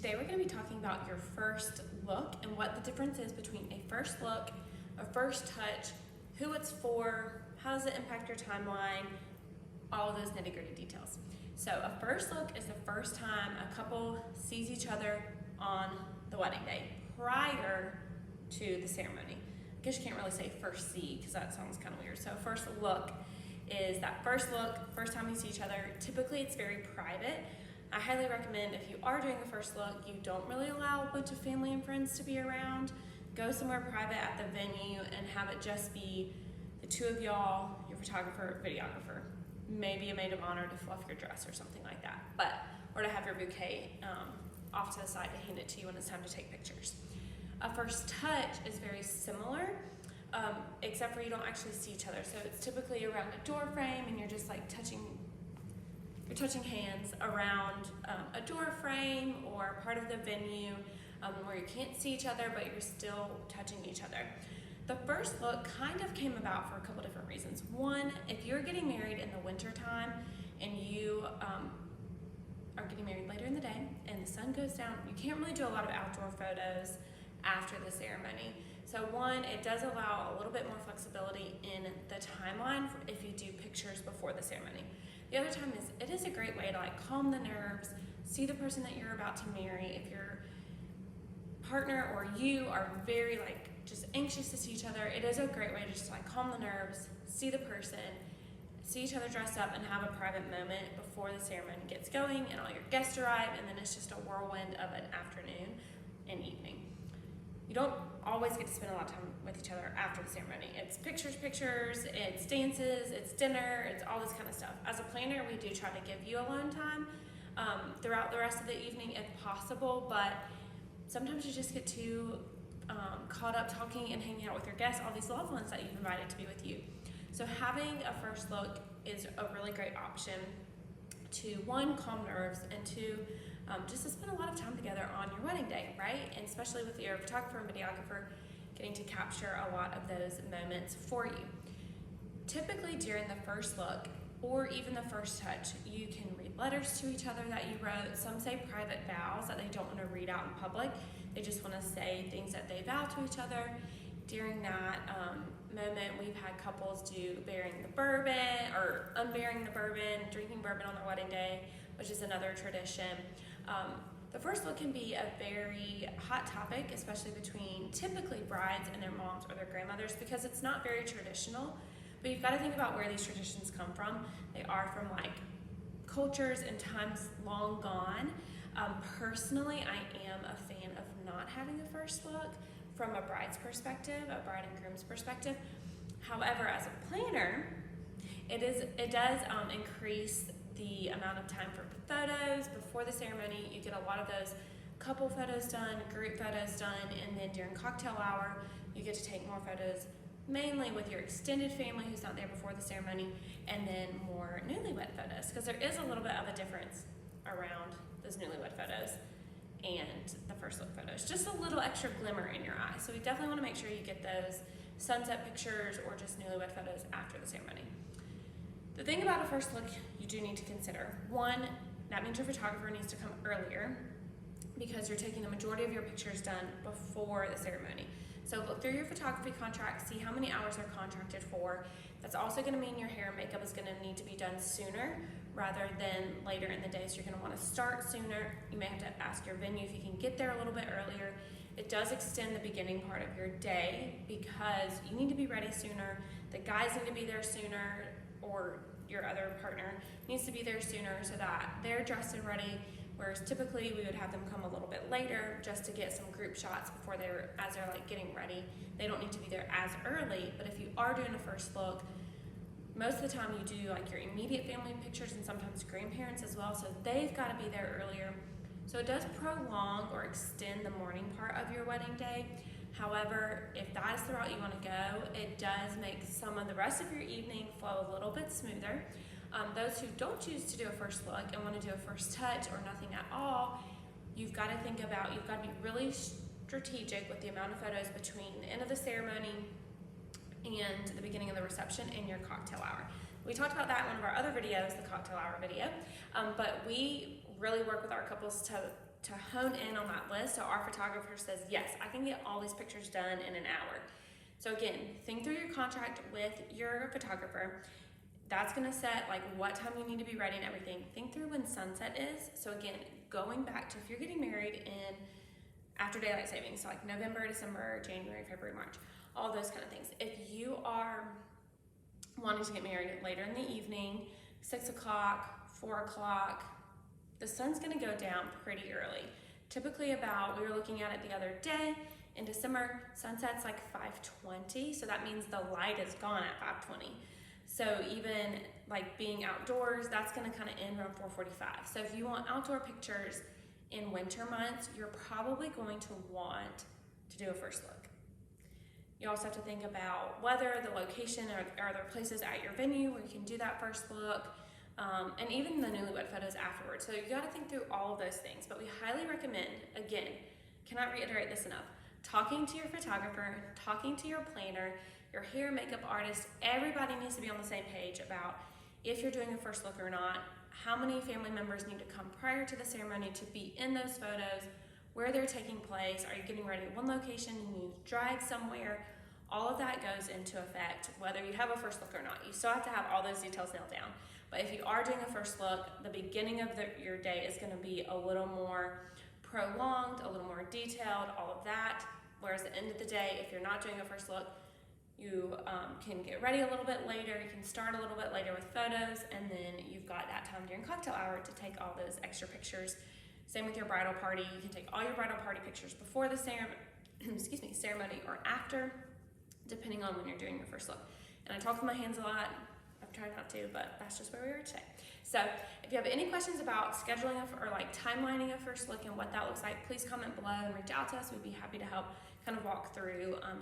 Today we're going to be talking about your first look and what the difference is between a first look, a first touch, who it's for, how does it impact your timeline, all of those nitty-gritty details. So a first look is the first time a couple sees each other on the wedding day prior to the ceremony. I guess you can't really say first see because that sounds kind of weird. So first look is that first look, first time you see each other. Typically it's very private. I highly recommend if you are doing the first look, you don't really allow a bunch of family and friends to be around. Go somewhere private at the venue and have it just be the two of y'all, your photographer, videographer. Maybe a maid of honor to fluff your dress or something like that. Or to have your bouquet off to the side to hand it to you when it's time to take pictures. A first touch is very similar, except for you don't actually see each other. So it's typically around a door frame and you're just like touching hands around a door frame or part of the venue where you can't see each other, but you're still touching each other. The first look kind of came about for a couple different reasons. One, if you're getting married in the winter time and you are getting married later in the day and the sun goes down, you can't really do a lot of outdoor photos after the ceremony. So one, it does allow a little bit more flexibility in the timeline if you do pictures before the ceremony. The other time is, it is a great way to like calm the nerves, see the person that you're about to marry. If your partner or you are very like just anxious to see each other, it is a great way to just like calm the nerves, see the person, see each other dressed up and have a private moment before the ceremony gets going and all your guests arrive, and then it's just a whirlwind of an afternoon and evening. You don't always get to spend a lot of time with each other after the ceremony. It's pictures, it's dances, it's dinner, it's all this kind of stuff. As a planner, we do try to give you alone time throughout the rest of the evening if possible, but sometimes you just get too caught up talking and hanging out with your guests, all these loved ones that you've invited to be with you. So having a first look is a really great option to, one, calm nerves, and two, just to spend a lot of time together on your wedding day, right? And especially with your photographer and videographer, getting to capture a lot of those moments for you. Typically during the first look, or even the first touch, you can read letters to each other that you wrote. Some say private vows that they don't want to read out in public. They just want to say things that they vow to each other. During that moment, we've had couples do bearing the bourbon or unbearing the bourbon, drinking bourbon on their wedding day, which is another tradition. The first look can be a very hot topic, especially between typically brides and their moms or their grandmothers, because it's not very traditional. But you've got to think about where these traditions come from. They are from like cultures and times long gone. Personally, I am a fan of not having a first look from a bride's perspective, a bride and groom's perspective. However, as a planner, it does increase the amount of time for photos before the ceremony. You get a lot of those couple photos done, group photos done, and then during cocktail hour, you get to take more photos, mainly with your extended family who's not there before the ceremony, and then more newlywed photos, because there is a little bit of a difference around those newlywed photos and the first look photos. Just a little extra glimmer in your eye. So we definitely want to make sure you get those sunset pictures or just newlywed photos after the ceremony. The thing about a first look you do need to consider, one, that means your photographer needs to come earlier because you're taking the majority of your pictures done before the ceremony. So look through your photography contract, see how many hours they're contracted for. That's also going to mean your hair and makeup is going to need to be done sooner rather than later in the day. So you're going to want to start sooner. You may have to ask your venue if you can get there a little bit earlier. It does extend the beginning part of your day because you need to be ready sooner. The guys need to be there sooner, or your other partner needs to be there sooner so that they're dressed and ready. Whereas typically we would have them come a little bit later just to get some group shots before as they're like getting ready. They don't need to be there as early, but if you are doing a first look, most of the time you do like your immediate family pictures and sometimes grandparents as well, so they've got to be there earlier. So it does prolong or extend the morning part of your wedding day. However, if that is the route you want to go, it does make some of the rest of your evening flow a little bit smoother. Those who don't choose to do a first look and want to do a first touch or nothing at all, you've got to think about, you've got to be really strategic with the amount of photos between the end of the ceremony and the beginning of the reception and your cocktail hour. We talked about that in one of our other videos, the cocktail hour video, but we really work with our couples to to hone in on that list, so our photographer says, yes, I can get all these pictures done in an hour. So again, think through your contract with your photographer. That's gonna set like what time you need to be ready and everything. Think through when sunset is. So again, going back to if you're getting married in after daylight savings, so like November, December, January, February, March, all those kind of things. If you are wanting to get married later in the evening, 6 o'clock, 4 o'clock, the sun's gonna go down pretty early. Typically we were looking at it the other day, in December, sunset's like 5:20, so that means the light is gone at 5:20. So even like being outdoors, that's gonna kind of end around 4:45. So if you want outdoor pictures in winter months, you're probably going to want to do a first look. You also have to think about weather, the location, are there places at your venue where you can do that first look, and even the newlywed photos afterwards. So you gotta think through all of those things, but we highly recommend, again, cannot reiterate this enough, talking to your photographer, talking to your planner, your hair and makeup artist. Everybody needs to be on the same page about if you're doing a first look or not, how many family members need to come prior to the ceremony to be in those photos, where they're taking place, are you getting ready at one location and you need to drive somewhere? All of that goes into effect whether you have a first look or not. You still have to have all those details nailed down. But if you are doing a first look, the beginning of your day is gonna be a little more prolonged, a little more detailed, all of that. Whereas at the end of the day, if you're not doing a first look, you can get ready a little bit later, you can start a little bit later with photos, and then you've got that time during cocktail hour to take all those extra pictures. Same with your bridal party. You can take all your bridal party pictures before the ceremony or after, depending on when you're doing your first look. And I talk with my hands a lot. I'm trying not to, but that's just where we are today. So if you have any questions about scheduling or like timelining a first look and what that looks like, please comment below and reach out to us. We'd be happy to help kind of walk through